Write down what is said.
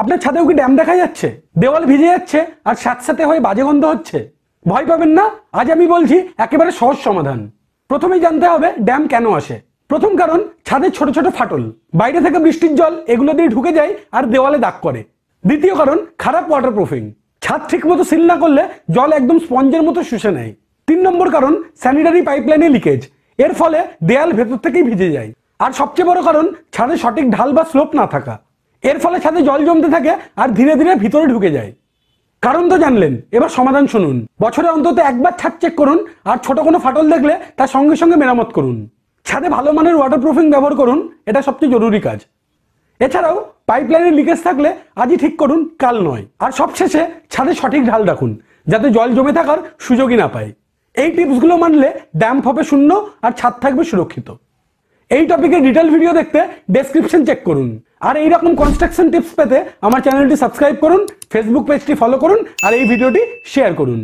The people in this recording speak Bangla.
আপনার ছাদেও কি ড্যাম দেখা যাচ্ছে? দেওয়াল ভিজে যাচ্ছে আর সাথে সাথে হয়ে বাজে গন্ধ হচ্ছে? ভয় পাবেন না, আজ আমি বলছি একেবারে সহজ সমাধান। প্রথমেই জানতে হবে ড্যাম কেন আসে। প্রথম কারণ, ছাদের ছোট ছোট ফাটল, বাইরে থেকে বৃষ্টির জল এগুলো দিয়ে ঢুকে যায় আর দেওয়ালে দাগ করে। দ্বিতীয় কারণ, খারাপ ওয়াটারপ্রুফিং, ছাদ ঠিক মতো সিল না করলে জল একদম স্পঞ্জের মতো শুষে নেয়। 3 নম্বর কারণ, স্যানিটারি পাইপলাইনে লিকেজ, এর ফলে দেয়াল ভেতর থেকেই ভিজে যায়। আর সবচেয়ে বড় কারণ, ছাদে সঠিক ঢাল বা স্লোপ না থাকা, এর ফলে ছাদে জল জমতে থাকে আর ধীরে ধীরে ভিতরে ঢুকে যায়। কারণ তো জানলেন, এবার সমাধান শুনুন। বছরে অন্তত একবার ছাদ চেক করুন আর ছোট কোনো ফাটল দেখলে তার সঙ্গে সঙ্গে মেরামত করুন। ছাদে ভালো মানের ওয়াটারপ্রুফিং ব্যবহার করুন, এটা সবচেয়ে জরুরি কাজ। এছাড়াও পাইপলাইনের লিকেজ থাকলে আজই ঠিক করুন, কাল নয়। আর সবশেষে ছাদে সঠিক ঢাল রাখুন, যাতে জল জমে থাকার সুযোগই না পায়। এই টিপসগুলো মানলে ড্যাম্প হবে শূন্য আর ছাদ থাকবে সুরক্ষিত। এই টপিকের ডিটেল ভিডিও দেখতে ডেসক্রিপশন চেক করুন। আর এইরকম কনস্ট্রাকশন টিপস পেতে আমার চ্যানেলটি সাবস্ক্রাইব করুন, ফেসবুক পেজটি ফলো করুন আর এই ভিডিওটি শেয়ার করুন।